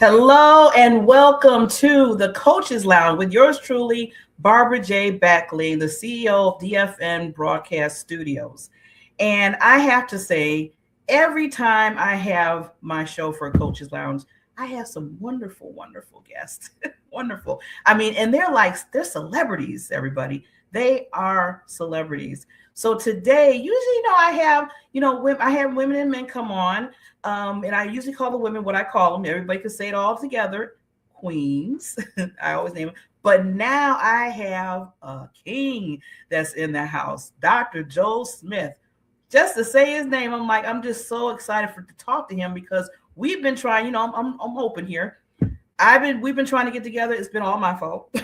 Hello and welcome to the Coaches Lounge with yours truly, Barbara J. Beckley, the CEO of DFN Broadcast Studios. And I have to say, every time I have my show for Coaches Lounge, I have some wonderful, wonderful guests. Wonderful. I mean, and they're celebrities, everybody. They are celebrities. So today, usually, I have women and men come on. And I usually call the women what I call them. Everybody can say it all together. Queens. I always name them. But now I have a king that's in the house, Dr. Joel Smith. Just to say his name, I'm just so excited to talk to him because we've been trying, I'm open here. We've been trying to get together. It's been all my fault.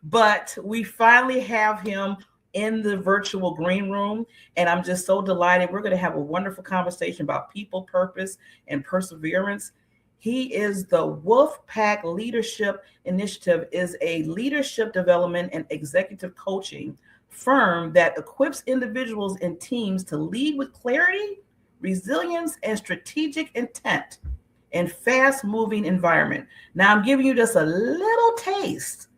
But we finally have him in the virtual green room. And I'm just so delighted. We're going to have a wonderful conversation about people, purpose, and perseverance. He is the Wolfpack Leadership Initiative, is a leadership development and executive coaching firm that equips individuals and teams to lead with clarity, resilience, and strategic intent in fast-moving environment. Now, I'm giving you just a little taste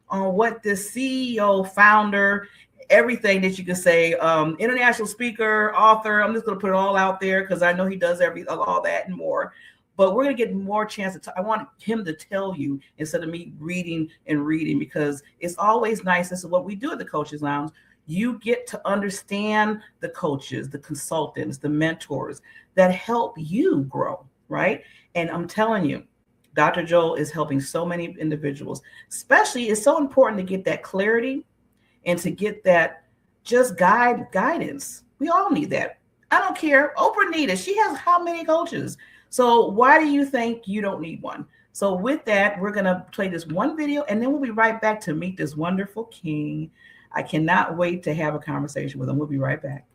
on what this CEO, founder, everything that you can say, international speaker, author. I'm just going to put it all out there because I know he does all that and more. But we're going to get more chance to talk. I want him to tell you instead of me reading because it's always nice. This is what we do at the Coaches Lounge. You get to understand the coaches, the consultants, the mentors that help you grow, right? And I'm telling you, Dr. Joel is helping so many individuals. Especially, it's so important to get that clarity and to get that just guidance. We all need that. I don't care. Oprah needed. She has how many coaches? So why do you think you don't need one? So with that, we're going to play this one video, and then we'll be right back to meet this wonderful king. I cannot wait to have a conversation with him. We'll be right back.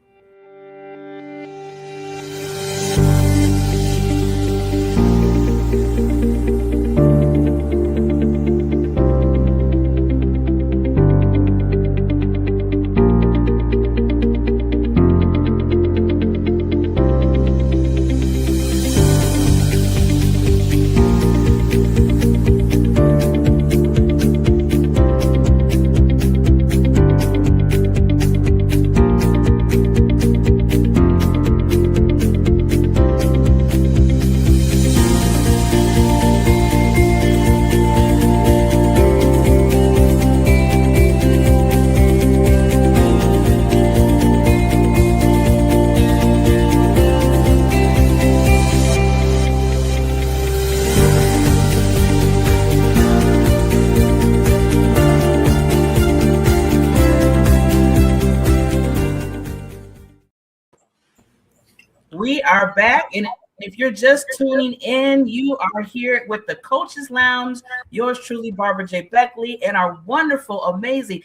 We are back, and if you're just tuning in, you are here with the Coaches Lounge. Yours truly, Barbara J. Beckley, and our wonderful, amazing,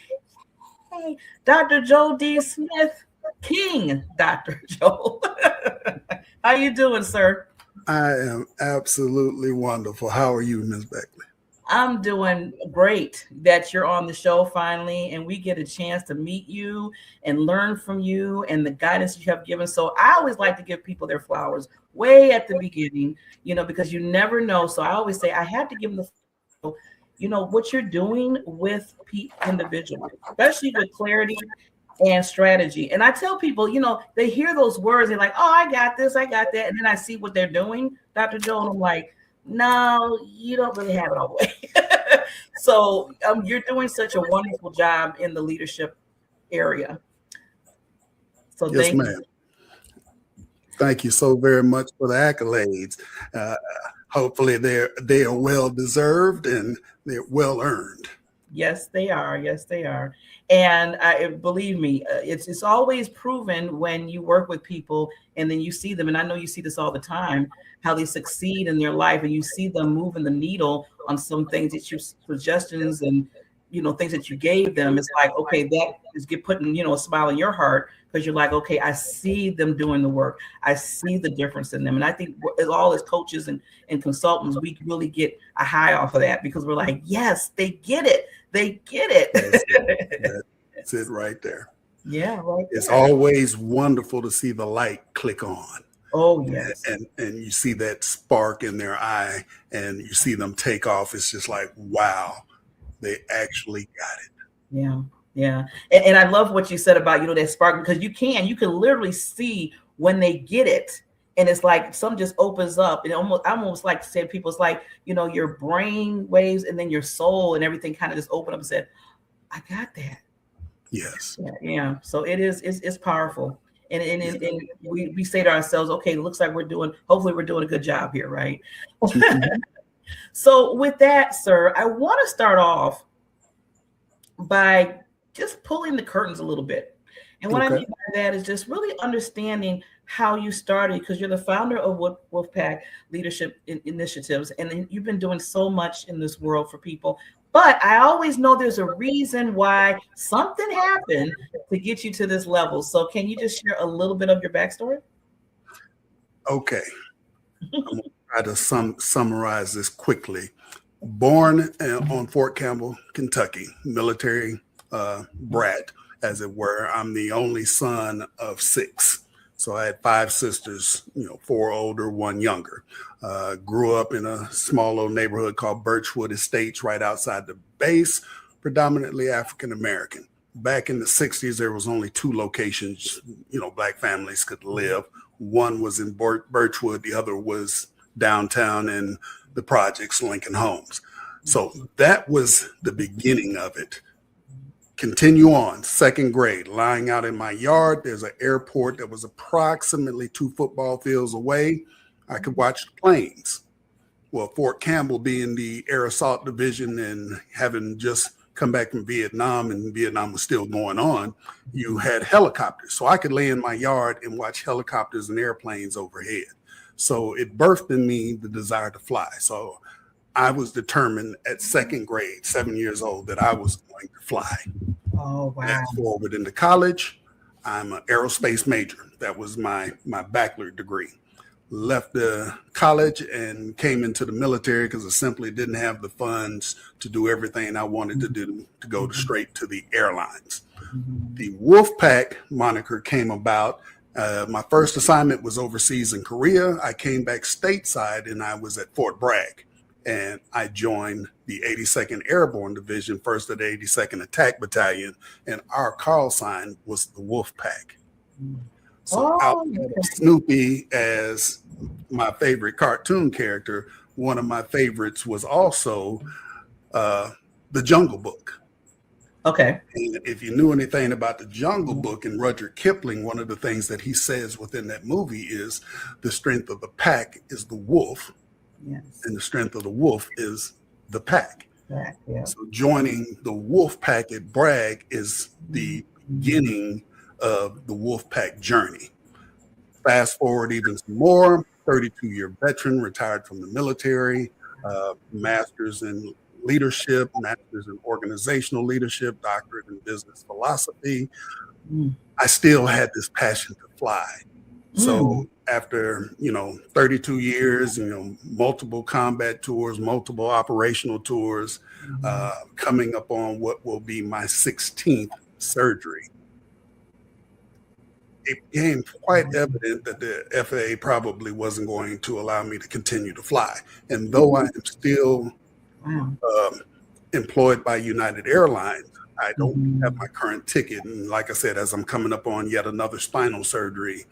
Dr. Joel D. Smith, King Dr. Joel. How you doing, sir? I am absolutely wonderful. How are you, Ms. Beckley? I'm doing great that you're on the show finally, and we get a chance to meet you and learn from you and the guidance you have given. So I always like to give people their flowers way at the beginning, because you never know. So I always say I have to give them what you're doing with individuals, especially with clarity and strategy. And I tell people, they hear those words, they're like, oh, I got this, I got that. And then I see what they're doing, Dr. Joel, and I'm like, no, you don't really have it all the way. So you're doing such a wonderful job in the leadership area. So yes, ma'am. Thank you so very much for the accolades. Hopefully they are well deserved and they're well earned. Yes, they are. Yes, they are. And believe me, it's always proven when you work with people and then you see them, and I know you see this all the time, how they succeed in their life, and you see them moving the needle on some things that suggestions and things that you gave them. It's like, okay, that is putting a smile in your heart because you're like, okay, I see them doing the work. I see the difference in them. And I think all as coaches and consultants, we really get a high off of that because we're like, yes, they get it. They get it. That's it right there. Yeah, right. It's always wonderful to see the light click on. Oh, yes. And you see that spark in their eye, and you see them take off. It's just like, wow, they actually got it. Yeah. Yeah. And I love what you said about, that spark, because you can literally see when they get it. And it's like some just opens up, and I almost like to say people, it's like, your brain waves and then your soul and everything kind of just open up and said, I got that. Yes. Yeah. Yeah. So it's powerful. And, Yeah. and, and we say to ourselves, okay, it looks like hopefully we're doing a good job here, right? Mhm. So with that, sir, I want to start off by just pulling the curtains a little bit. And what I Okay. mean by that is just really understanding how you started, because you're the founder of Wolfpack Leadership Initiatives, and you've been doing so much in this world for people. But I always know there's a reason why something happened to get you to this level. So can you just share a little bit of your backstory? Okay. I'm going to try to summarize this quickly. Born on Fort Campbell, Kentucky, military brat, as it were. I'm the only son of 6. So I had 5 sisters, 4 older, 1 younger. Grew up in a small little neighborhood called Birchwood Estates right outside the base, predominantly African American. Back in the 60s, there was only 2 locations, Black families could live. One was in Birchwood, the other was downtown in the projects, Lincoln Homes. So that was the beginning of it. Continue on, 2nd grade, lying out in my yard. There's an airport that was approximately 2 football fields away. I could watch the planes. Well, Fort Campbell being the Air Assault Division and having just come back from Vietnam, and Vietnam was still going on, you had helicopters. So I could lay in my yard and watch helicopters and airplanes overhead. So it birthed in me the desire to fly. So I was determined at 2nd grade, 7 years old, that I was going to fly. Oh, wow. Fast forward into college, I'm an aerospace major. That was my bachelor degree. Left the college and came into the military because I simply didn't have the funds to do everything I wanted to do, to go straight to the airlines. The Wolfpack moniker came about. My first assignment was overseas in Korea. I came back stateside and I was at Fort Bragg, and I joined the 82nd Airborne Division, 1st of the 82nd Attack Battalion, and our call sign was the Wolfpack. So outside of Snoopy as my favorite cartoon character, one of my favorites was also the Jungle Book. Okay. And if you knew anything about the Jungle Book and Rudyard Kipling, one of the things that he says within that movie is the strength of the pack is the wolf. Yes. And the strength of the wolf is the pack. Yeah. So joining the Wolfpack at Bragg is the beginning of the Wolfpack journey. Fast forward even some more, 32-year veteran, retired from the military, master's in leadership, master's in organizational leadership, doctorate in business philosophy. I still had this passion to fly. So after, 32 years, multiple combat tours, multiple operational tours, coming up on what will be my 16th surgery, it became quite evident that the FAA probably wasn't going to allow me to continue to fly. And though I am still employed by United Airlines, I don't have my current ticket. And like I said, as I'm coming up on yet another spinal surgery,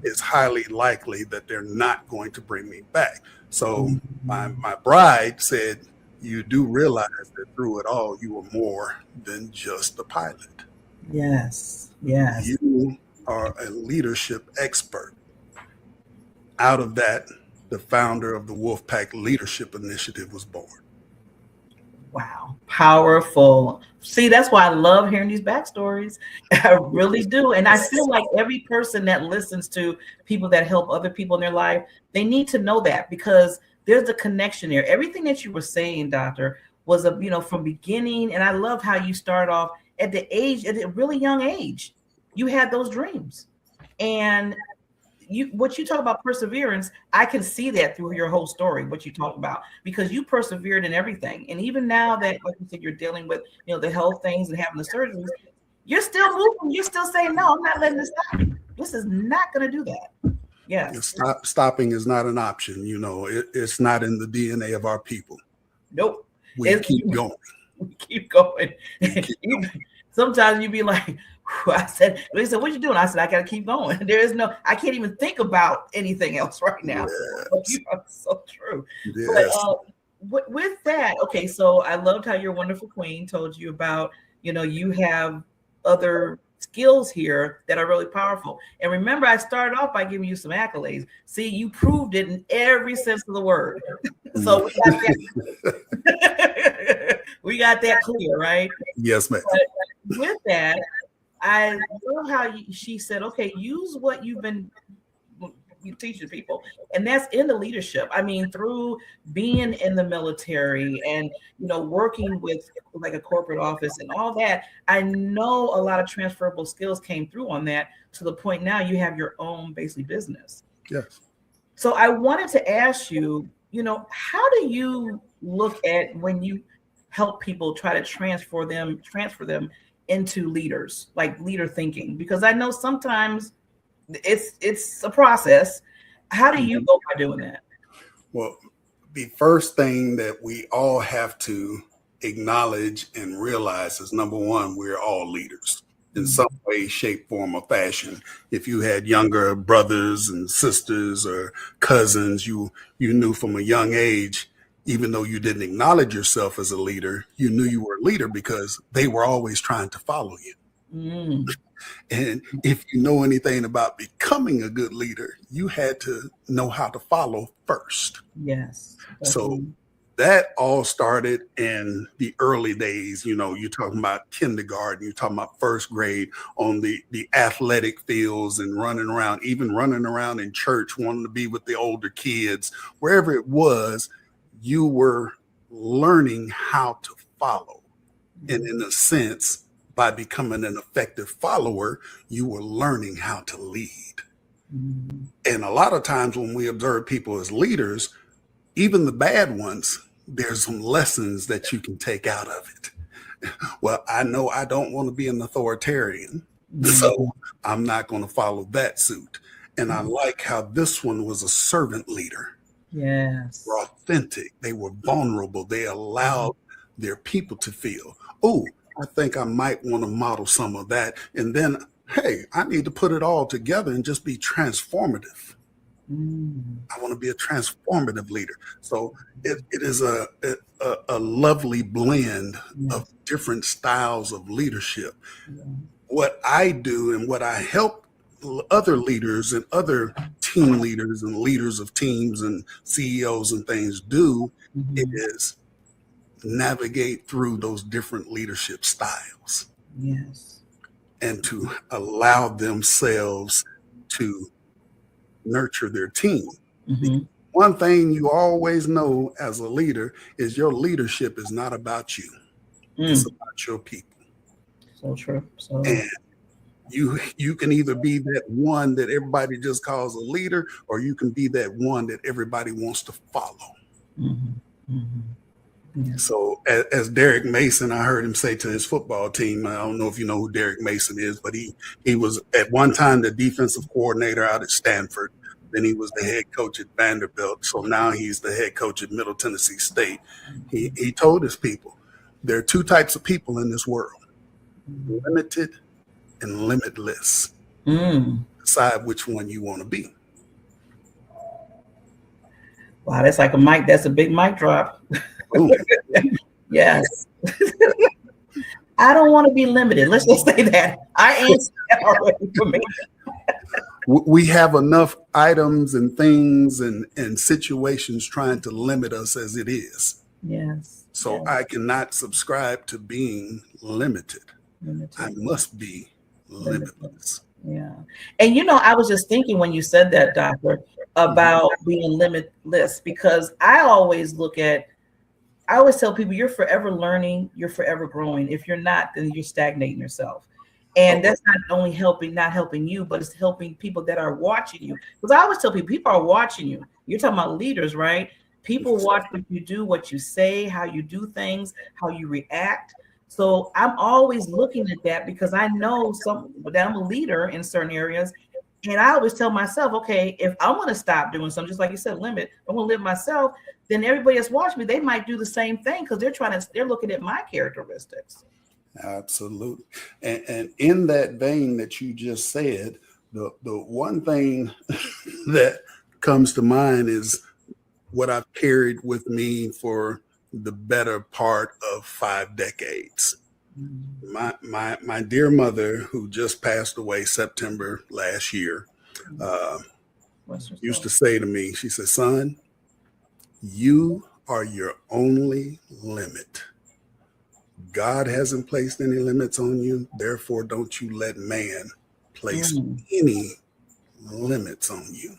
it's highly likely that they're not going to bring me back. So my bride said, you do realize that through it all, you were more than just a pilot. Yes. Yes. You are a leadership expert. Out of that, the founder of the Wolfpack Leadership Initiative was born. Wow. Powerful. See, that's why I love hearing these backstories. I really do. And I feel like every person that listens to people that help other people in their life, they need to know that, because there's a connection there. Everything that you were saying, Doctor, was from beginning. And I love how you start off at a really young age. You had those dreams. And what you talk about perseverance, I can see that through your whole story, what you talk about, because you persevered in everything. And even now that, like you said, you're dealing with, the health things and having the surgeries, you're still moving. You're still saying, no, I'm not letting this stop me. This is not going to do that. Yes. Stopping is not an option. It's not in the DNA of our people. Nope. We keep going. We keep going. Keep going. Sometimes you be like, they said, what you doing? I said, I got to keep going. I can't even think about anything else right now. Yes. You are so true. Yes. But with that, okay, so I loved how your wonderful queen told you about, you have other skills here that are really powerful. And remember, I started off by giving you some accolades. See, you proved it in every sense of the word. So we got that clear, right? Yes, ma'am. But with that, I love how she said, okay, use what you've been teaching people, and that's in the leadership. I mean, through being in the military and working with like a corporate office and all that, I know a lot of transferable skills came through on that, to the point now you have your own basically business. Yes. So I wanted to ask you, how do you look at when you help people try to transfer them into leaders, like leader thinking? Because I know sometimes it's a process. How do you go by doing that? Well, the first thing that we all have to acknowledge and realize is, number one, we're all leaders in some way, shape, form, or fashion. If you had younger brothers and sisters or cousins, you knew from a young age, even though you didn't acknowledge yourself as a leader, you knew you were a leader because they were always trying to follow you. And if you know anything about becoming a good leader, you had to know how to follow first. Yes. So that all started in the early days. You're talking about kindergarten, you're talking about first grade, on the athletic fields and running around in church, wanting to be with the older kids. Wherever it was, you were learning how to follow. And in a sense, by becoming an effective follower, you were learning how to lead. And a lot of times when we observe people as leaders, even the bad ones, there's some lessons that you can take out of it. Well, I know I don't want to be an authoritarian, so I'm not going to follow that suit. And I like how this one was a servant leader. Yes. They were authentic. They were vulnerable. They allowed their people to feel, oh, I think I might want to model some of that. And then, hey, I need to put it all together and just be transformative. I want to be a transformative leader. So it is a lovely blend of different styles of leadership. What I do and what I help other leaders and other team leaders and leaders of teams and CEOs and things do is navigate through those different leadership styles. Yes. And to allow themselves to nurture their team. One thing you always know as a leader is your leadership is not about you. It's about your people. So true. And you can either be that one that everybody just calls a leader, or you can be that one that everybody wants to follow. So as Derek Mason, I heard him say to his football team, I don't know if you know who Derek Mason is, but he was at one time the defensive coordinator out at Stanford. Then he was the head coach at Vanderbilt. So now he's the head coach at Middle Tennessee State. He told his people, there are two types of people in this world, limited and limitless. Decide which one you want to be. Wow, that's like a mic. That's a big mic drop. Yes. I don't want to be limited. Let's just say that. I answered that already for me. We have enough items and things and situations trying to limit us as it is. Yes. So I cannot subscribe to being limited. I must be limitless. Yeah. And I was just thinking when you said that, Doctor, about being limitless, because I always tell people you're forever learning, you're forever growing. If you're not, then you're stagnating yourself. And that's not only not helping you, but it's helping people that are watching you. Because I always tell people are watching you. You're talking about leaders, right? People watch what you do, what you say, how you do things, how you react. So I'm always looking at that because I know that I'm a leader in certain areas. And I always tell myself, okay, if I want to stop doing something, just like you said, limit, I want to live myself, then everybody that's watching me, they might do the same thing because they're looking at my characteristics. Absolutely. And in that vein that you just said, the one thing that comes to mind is what I've carried with me for the better part of 5 decades. My dear mother, who just passed away September last year, used to say to me, she said, son, you are your only limit. God hasn't placed any limits on you. Therefore, don't you let man place any limits on you.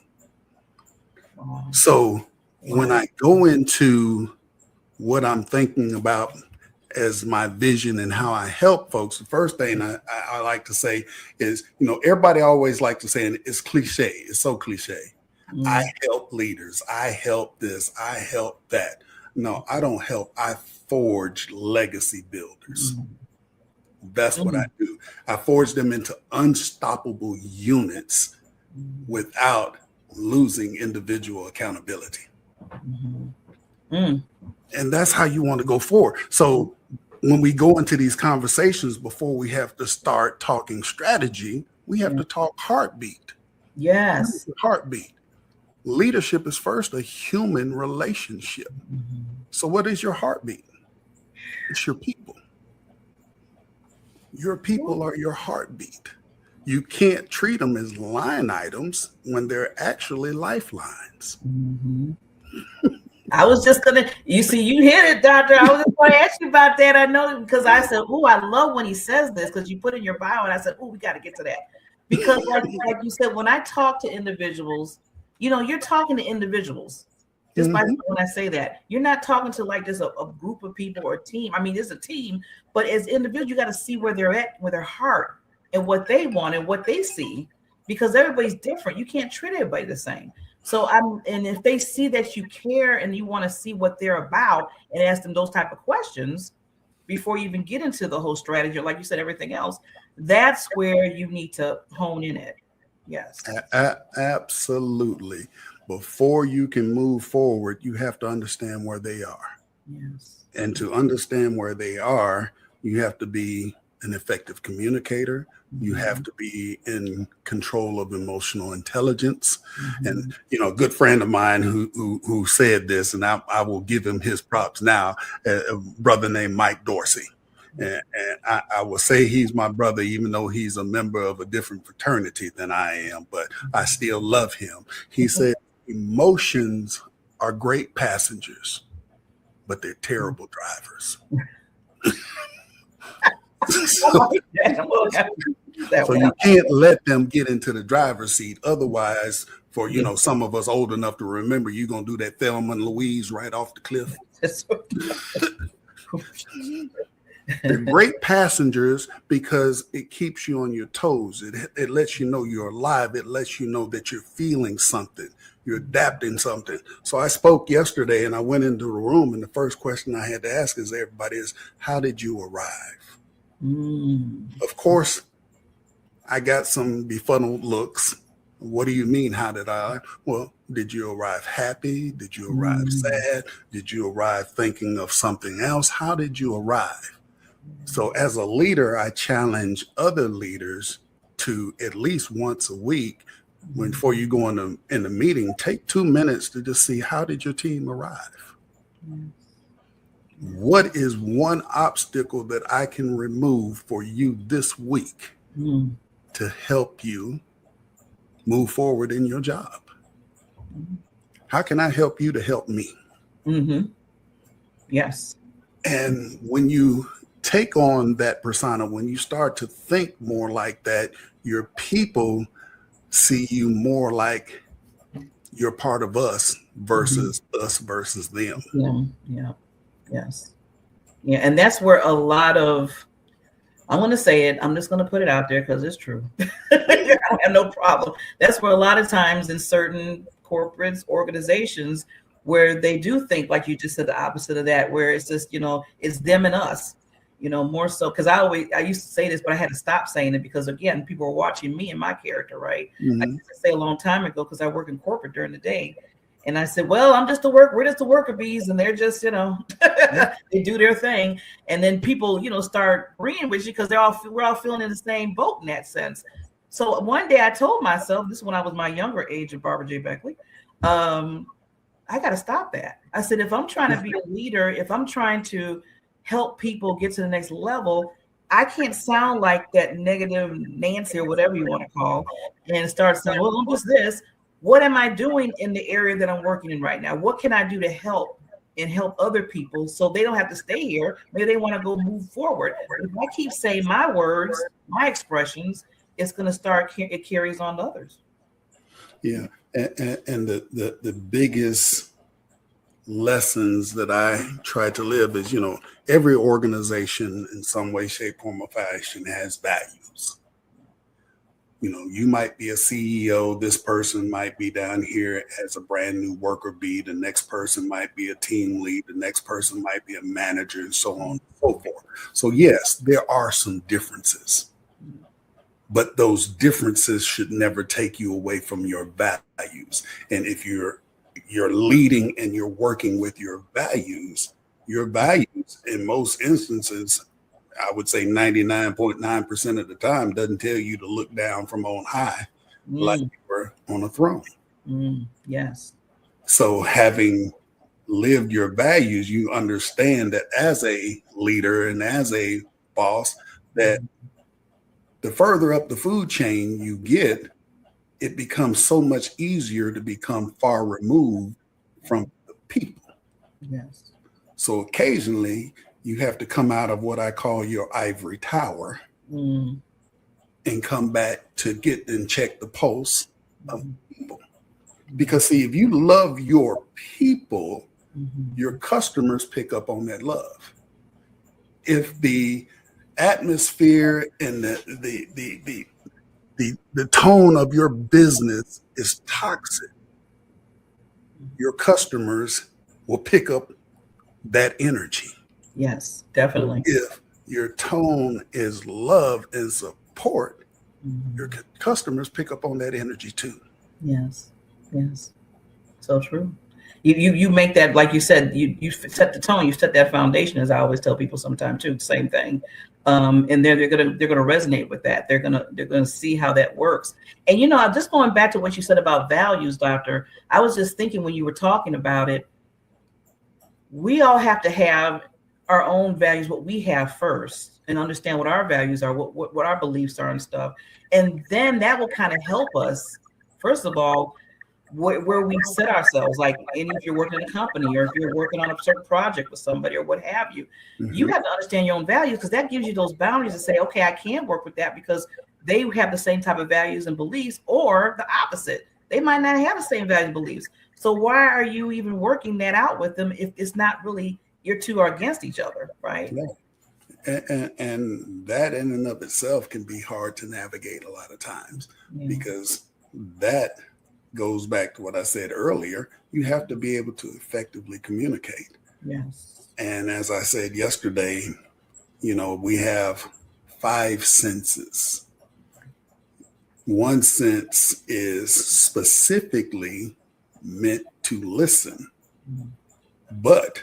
So when I go into what I'm thinking about as my vision and how I help folks, the first thing I like to say is, everybody always like to say, and it's cliche. It's so cliche. I help leaders. I help this. I help that. No, I don't help. I forge legacy builders. That's what I do. I forge them into unstoppable units without losing individual accountability. And that's how you want to go forward. So when we go into these conversations, before we have to start talking strategy, we have to talk heartbeat. Yes. Heartbeat. Leadership is first a human relationship. So what is your heartbeat? It's your people. Your people are your heartbeat. You can't treat them as line items when they're actually lifelines. I was just gonna, you hit it, Doctor. I was just going to ask you about that. I know because I said, "Oh, I love when he says this," because you put in your bio, and I said, "Oh, we got to get to that," because like you said, when I talk to individuals, you're talking to individuals. Just by when I say that, you're not talking to like just a group of people or a team. I mean, it's a team, but as individuals, you got to see where they're at, with their heart, and what they want and what they see, because everybody's different. You can't treat everybody the same. So and if they see that you care and you want to see what they're about and ask them those type of questions before you even get into the whole strategy, or like you said, everything else, that's where you need to hone in at. Yes. Absolutely. Before you can move forward, you have to understand where they are. Yes. And to understand where they are, you have to be an effective communicator. You have to be in control of emotional intelligence. And, a good friend of mine who said this, and I will give him his props now, a brother named Mike Dorsey. And I will say he's my brother, even though he's a member of a different fraternity than I am, but I still love him. He said, emotions are great passengers, but they're terrible drivers. So you can't let them get into the driver's seat. Otherwise, for some of us old enough to remember, you're gonna do that Thelma and Louise right off the cliff. They're great passengers because it keeps you on your toes. It lets you know you're alive. It lets you know that you're feeling something. You're adapting something. So I spoke yesterday and I went into the room, and the first question I had to ask everybody is, how did you arrive? Of course, I got some befuddled looks. What do you mean? How did I? Well, did you arrive happy? Did you arrive sad? Did you arrive thinking of something else? How did you arrive? So as a leader, I challenge other leaders to at least once a week, before you go in the meeting, take 2 minutes to just see, how did your team arrive? What is one obstacle that I can remove for you this week to help you move forward in your job? How can I help you to help me? Yes. And when you take on that persona, when you start to think more like that, your people see you more like you're part of us versus us versus them. Yeah. Yes. Yeah. And that's where a lot of, I want to say it, I'm just going to put it out there because it's true. I have no problem. That's where a lot of times in certain corporates, organizations, where they do think, like you just said, the opposite of that, where it's just, it's them and us. more so because I used to say this, but I had to stop saying it because again, people were watching me and my character, right? I used to say a long time ago because I work in corporate during the day. And I said, well, we're just the worker bees, and they're just, they do their thing. And then people, start agreeing with you because we're all feeling in the same boat in that sense. So one day I told myself, this is when I was my younger age of Barbara J. Beckley, I got to stop that. I said, if I'm trying to be a leader, if I'm trying to help people get to the next level, I can't sound like that negative Nancy or whatever you want to call and start saying, well, I'm just this. What am I doing in the area that I'm working in right now? What can I do to help and help other people so they don't have to stay here? Maybe they want to go move forward. If I keep saying my words, my expressions, it's going to start, it carries on to others. Yeah. And the biggest lessons that I try to live is, every organization in some way, shape, form, or fashion has values. You might be a CEO. This person might be down here as a brand new worker bee. The next person might be a team lead. The next person might be a manager, and so on and so forth. So yes, there are some differences, but those differences should never take you away from your values. And if you're leading and you're working with your values in most instances, I would say 99.9% of the time doesn't tell you to look down from on high like you were on a throne. Yes. So having lived your values, you understand that as a leader and as a boss, that the further up the food chain you get, it becomes so much easier to become far removed from the people. Yes. So occasionally you have to come out of what I call your ivory tower and come back to get and check the pulse of people. Because see, if you love your people, your customers pick up on that love. If the atmosphere and the tone of your business is toxic, your customers will pick up that energy. Yes, definitely. If your tone is love and support, your customers pick up on that energy too. Yes. So true. You make that, like you said, you set the tone, you set that foundation, as I always tell people sometimes too, same thing. And they're gonna resonate with that. They're gonna see how that works. And just going back to what you said about values, Doctor, I was just thinking when you were talking about it, we all have to have our own values, what we have first, and understand what our values are, what our beliefs are and stuff. And then that will kind of help us, first of all, where we set ourselves, like if you're working in a company or if you're working on a certain project with somebody or what have you, you have to understand your own values, because that gives you those boundaries to say, okay, I can't work with that because they have the same type of values and beliefs, or the opposite. They might not have the same values and beliefs. So why are you even working that out with them if it's not really, your two are against each other, right? Yeah. And that in and of itself can be hard to navigate a lot of times, because that goes back to what I said earlier. You have to be able to effectively communicate. Yes. And as I said yesterday, we have 5 senses. One sense is specifically meant to listen, but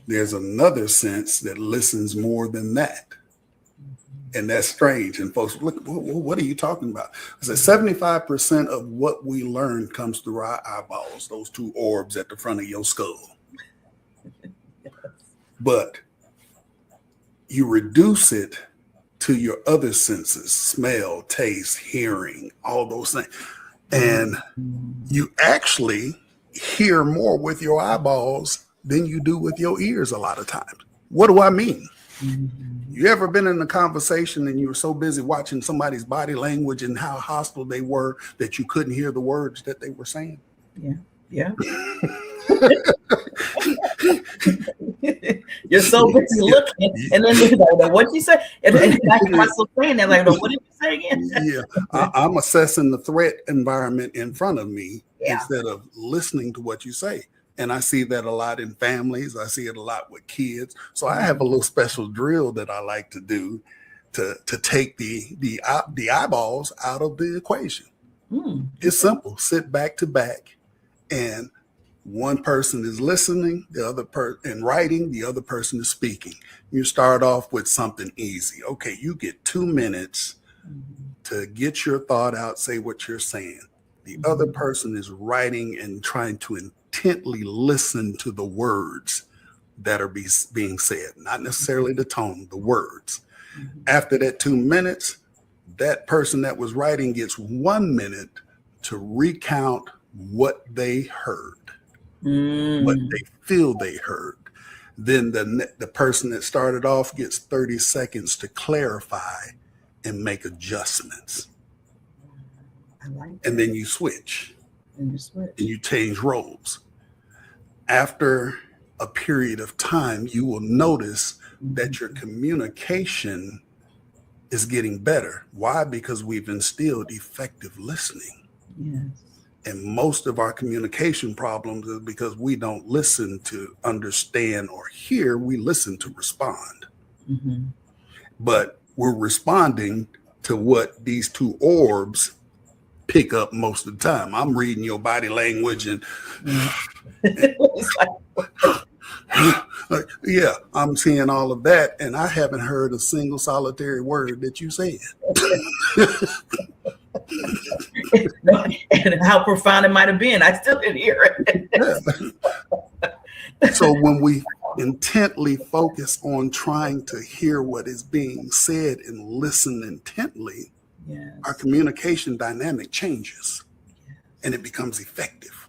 there's another sense that listens more than that. And that's strange. And folks, look, what are you talking about? I said 75% of what we learn comes through our eyeballs, those 2 orbs at the front of your skull. But you reduce it to your other senses, smell, taste, hearing, all those things. And you actually hear more with your eyeballs than you do with your ears a lot of times. What do I mean? You ever been in a conversation and you were so busy watching somebody's body language and how hostile they were that you couldn't hear the words that they were saying? Yeah. You're so busy looking, and then you're like, "What'd you say?" And I'm myself saying that, like, "What did you say again?" I'm assessing the threat environment in front of me instead of listening to what you say. And I see that a lot in families. I see it a lot with kids. So I have a little special drill that I like to do to take the eyeballs out of the equation. It's simple. Sit back to back, and one person is listening, the other and writing, the other person is speaking. You start off with something easy. Okay, you get 2 minutes to get your thought out, say what you're saying. The other person is writing and trying to intently listen to the words that are being said, not necessarily the tone, the words. After that 2 minutes, that person that was writing gets 1 minute to recount what they heard, what they feel they heard. Then the person that started off gets 30 seconds to clarify and make adjustments. I like that. And then you switch. And you change roles. After a period of time, you will notice that your communication is getting better. Why? Because we've instilled effective listening. Yes. And most of our communication problems is because we don't listen to understand or hear. We listen to respond. But we're responding to what these two orbs pick up most of the time. I'm reading your body language and yeah, I'm seeing all of that, and I haven't heard a single solitary word that you said. And how profound it might have been, I still didn't hear it. So when we intently focus on trying to hear what is being said and listen intently, our communication dynamic changes and it becomes effective.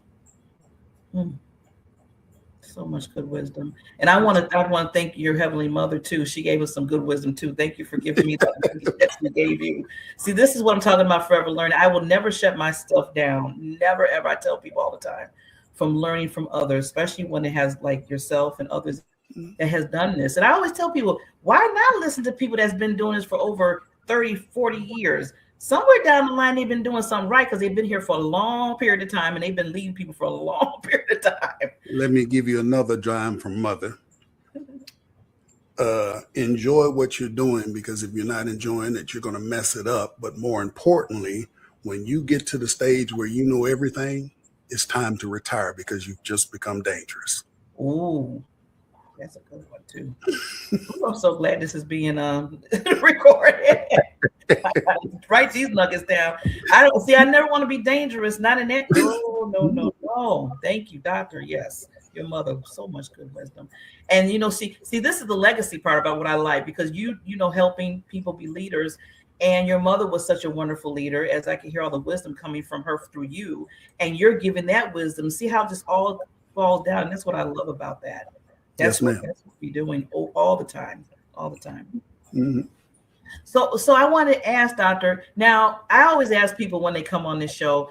So much good wisdom. And I want to thank your Heavenly Mother too. She gave us some good wisdom too. Thank you for giving me that she gave you. See, this is what I'm talking about, forever learning. I will never shut my stuff down. Never, ever. I tell people all the time, from learning from others, especially when it has like yourself and others that has done this. And I always tell people, why not listen to people that's been doing this for over 30, 40 years? Somewhere down the line, they've been doing something right because they've been here for a long period of time and they've been leading people for a long period of time. Let me give you another dime from Mother. Enjoy what you're doing, because if you're not enjoying it, you're going to mess it up. But more importantly, when you get to the stage where you know everything, it's time to retire because you've just become dangerous. Ooh, that's a good one too. I'm so glad this is being recorded. Write these nuggets down. I never want to be dangerous. Not in that. No. Thank you, doctor. Yes, your mother, so much good wisdom. And see, this is the legacy part about what I like, because helping people be leaders. And your mother was such a wonderful leader, as I can hear all the wisdom coming from her through you, and you're giving that wisdom. See how this all falls down. And that's what I love about that. That's what we're doing all the time. So I want to ask, Doctor, now I always ask people when they come on this show,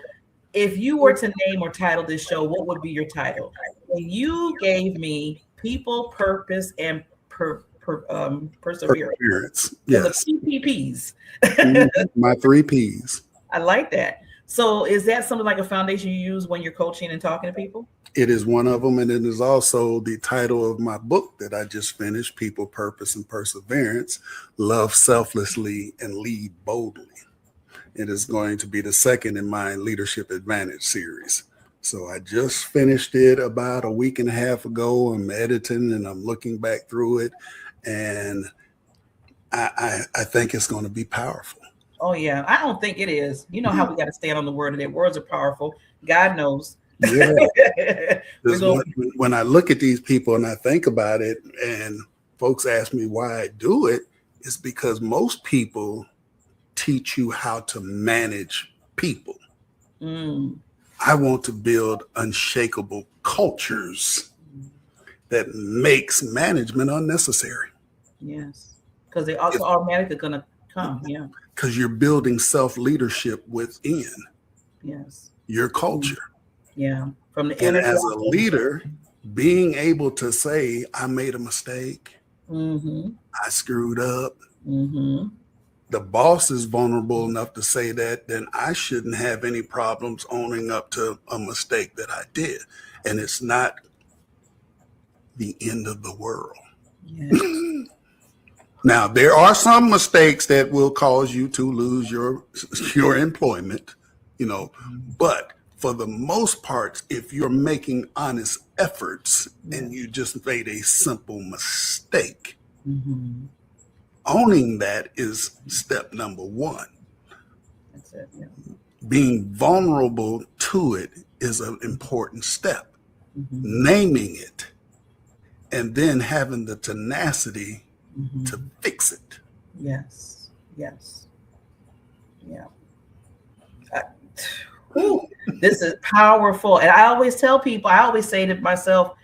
if you were to name or title this show, what would be your title? And you gave me people, purpose, and perseverance. Yes. The PPPs. My 3 Ps. I like that. So is that something like a foundation you use when you're coaching and talking to people? It is one of them, and it is also the title of my book that I just finished, People, Purpose, and Perseverance, Love Selflessly and Lead Boldly. It is going to be the second in my Leadership Advantage series. So I just finished it about a week and a half ago. I'm editing and I'm looking back through it, and I think it's going to be powerful. Oh, yeah. I don't think it is. You know how we got to stand on the word, and their words are powerful. God knows. Yeah. When I look at these people and I think about it, and folks ask me why I do it, it's because most people teach you how to manage people. I want to build unshakable cultures that makes management unnecessary. Yes, because they also automatically going to come. Yeah, because you're building self-leadership within your culture. Yeah, from the and as a leader, being able to say, I made a mistake, I screwed up. The boss is vulnerable enough to say that, then I shouldn't have any problems owning up to a mistake that I did. and it's not the end of the world. Yeah. Now, there are some mistakes that will cause you to lose your employment, but for the most part, if you're making honest efforts and you just made a simple mistake, owning that is step number one. That's it. Yeah. Being vulnerable to it is an important step. Naming it and then having the tenacity to fix it. Yes. Yes. Yeah. This is powerful. And I always tell people, I always say to myself,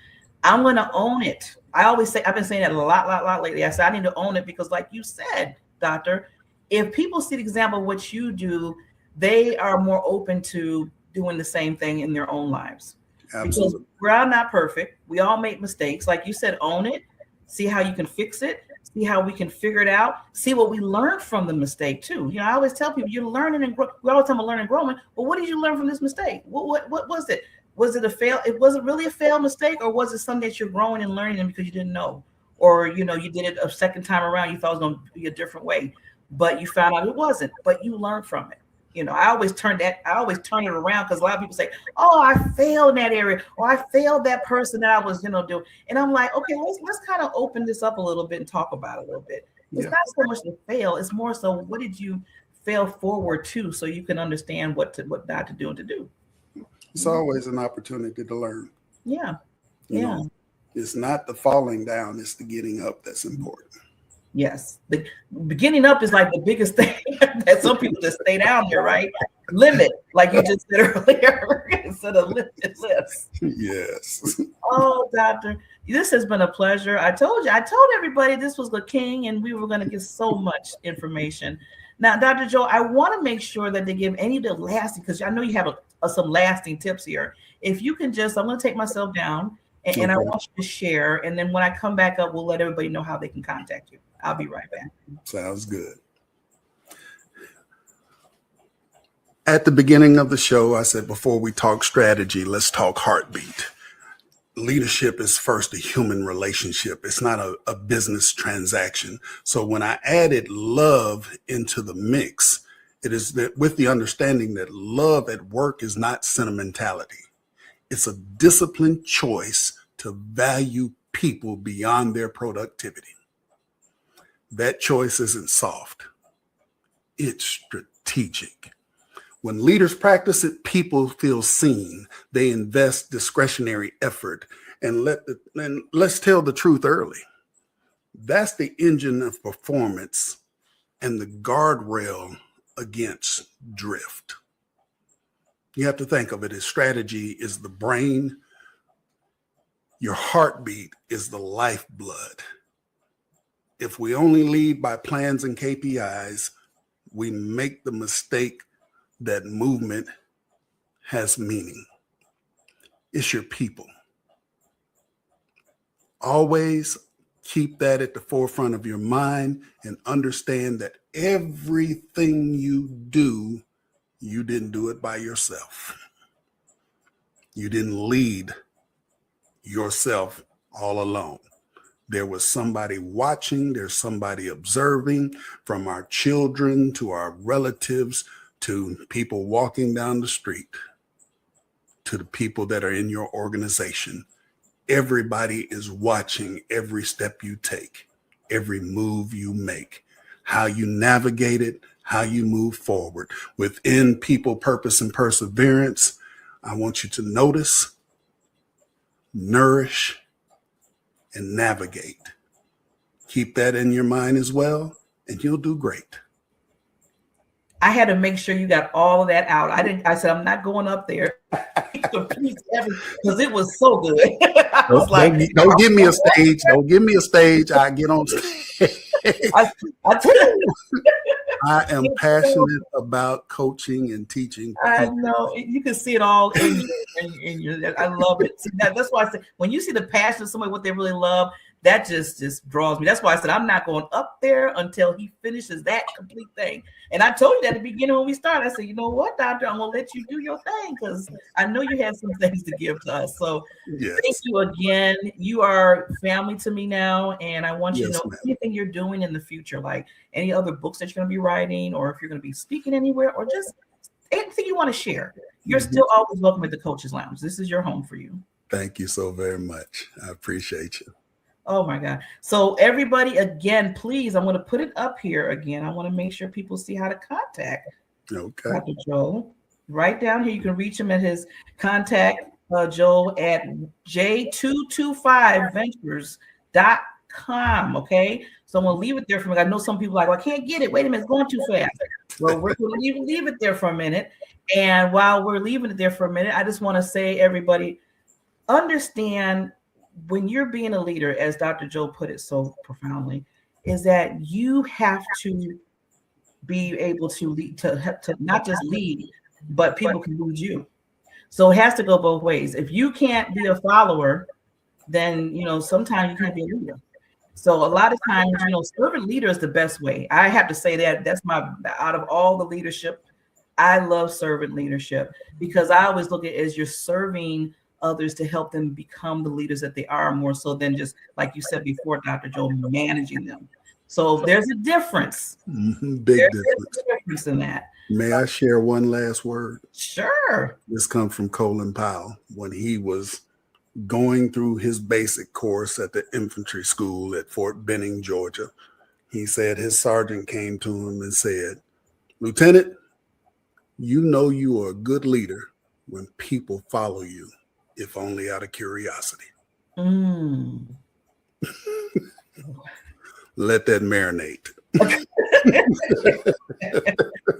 I'm going to own it. I always say, I've been saying that a lot lately. I said, I need to own it because like you said, doctor, if people see the example of what you do, they are more open to doing the same thing in their own lives. Absolutely. Because we're all not perfect. We all make mistakes. Like you said, own it, see how you can fix it, see how we can figure it out, see what we learned from the mistake too. I always tell people you're learning and we always talk about learning and growing. Well, what did you learn from this mistake? What was it? Was it a fail? It wasn't really a failed mistake, or was it something that you're growing and learning because you didn't know? Or you did it a second time around, you thought it was going to be a different way, but you found out it wasn't, but you learned from it. I always turn it around because a lot of people say, oh, I failed in that area, or I failed that person that I was, doing. And I'm like, okay, let's kind of open this up a little bit and talk about it a little bit. It's not so much to fail. It's more so, what did you fail forward to so you can understand what not to do and to do. It's always an opportunity to learn. Yeah. It's not the falling down, it's the getting up that's important. Yes. The beginning up is like the biggest thing that some people just stay down there, right? Limit, like you just said earlier, instead of lifted lifts. Yes. Oh, doctor, this has been a pleasure. I told everybody this was the king and we were going to get so much information. Now, Dr. Joe, I want to make sure that they give any of the lasting, because I know you have some lasting tips here. If you can I'm going to take myself down and I want you to share. And then when I come back up, we'll let everybody know how they can contact you. I'll be right back. Sounds good. At the beginning of the show, I said, before we talk strategy, let's talk heartbeat. Leadership is first a human relationship. It's not a business transaction. So when I added love into the mix, it is that with the understanding that love at work is not sentimentality. It's a disciplined choice to value people beyond their productivity. That choice isn't soft. It's strategic. When leaders practice it, people feel seen. They invest discretionary effort. And let's tell the truth early. That's the engine of performance and the guardrail against drift. You have to think of it as strategy is the brain. Your heartbeat is the lifeblood. If we only lead by plans and KPIs, we make the mistake that movement has meaning. It's your people. Always keep that at the forefront of your mind and understand that everything you do, you didn't do it by yourself. You didn't lead yourself all alone. There was somebody watching, there's somebody observing, from our children to our relatives, to people walking down the street, to the people that are in your organization. Everybody is watching every step you take, every move you make, how you navigate it, how you move forward. Within people, purpose, and perseverance, I want you to notice, nourish, and navigate. Keep that in your mind as well, and you'll do great. I had to make sure you got all of that out. I said, I'm not going up there because it was so good. I was don't give me a stage. Don't give me a stage. I get on stage. I tell you. I am passionate about coaching and teaching. I know you can see it all in your. I love it. See, that's why I say when you see the passion of somebody, what they really love, that just draws me. That's why I said I'm not going up there until he finishes that complete thing. And I told you that at the beginning when we started. I said, you know what, doctor, I'm gonna let you do your thing because I know you have some things to give to us. So Yes. thank you again. You are family to me now, and I want you to Yes, know ma'am. anything you're doing in the future, like any other books that you're going to be writing, or if you're going to be speaking anywhere, or just anything you want to share. You're Mhm. still always welcome at the Coaches Lounge. This is your home for you. Thank you so very much. I appreciate you. Oh my God. So everybody, again, please, I'm going to put it up here again. I want to make sure people see how to contact Okay. Dr. Joel. Right down here, you can reach him at his contact, Joel, at j225ventures.com. Okay. So I'm going to leave it there for me. I know some people are like, well, I can't get it. Wait a minute, it's going too fast. Well, we're going to leave it there for a minute. And while we're leaving it there for a minute, I just want to say, everybody, understand when you're being a leader, as Dr. Joe put it so profoundly, is that you have to be able to lead, to not just lead, but people can lead you. So it has to go both ways. If you can't be a follower, then sometimes you can't be a leader. So a lot of times, servant leader is the best way. I have to say that that's out of all the leadership, I love servant leadership because I always look at it as you're serving others to help them become the leaders that they are, more so than just, like you said before, Dr. Joe, managing them. So there's a difference. Big There's difference. a difference in that. May I share one last word? Sure. This comes from Colin Powell when he was going through his basic course at the infantry school at Fort Benning, Georgia. He said his sergeant came to him and said, "Lieutenant, you know you are a good leader when people follow you, if only out of curiosity." Mm. Let that marinate.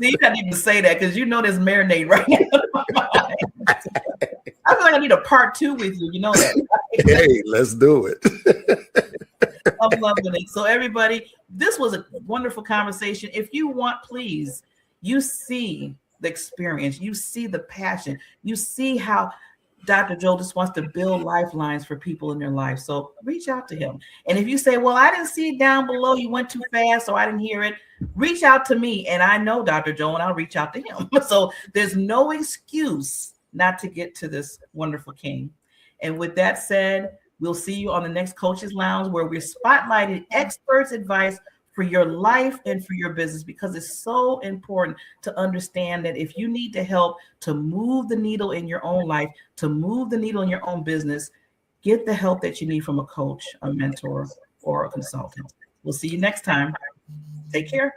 See, you don't need to say that because there's marinade right now. I feel like I need a part 2 with you. You know that. Hey, let's do it. I'm loving it. So everybody, this was a wonderful conversation. If you want, please, you see the experience, you see the passion, you see how Dr. Joe just wants to build lifelines for people in their life. So reach out to him. And if you say, well, I didn't see it down below, you went too fast, or I didn't hear it, reach out to me. And I know Dr. Joe, and I'll reach out to him. So there's no excuse not to get to this wonderful king. And with that said, we'll see you on the next Coaches Lounge, where we're spotlighting experts' advice for your life and for your business, because it's so important to understand that if you need to help to move the needle in your own life, to move the needle in your own business, get the help that you need from a coach, a mentor, or a consultant. We'll see you next time. Take care.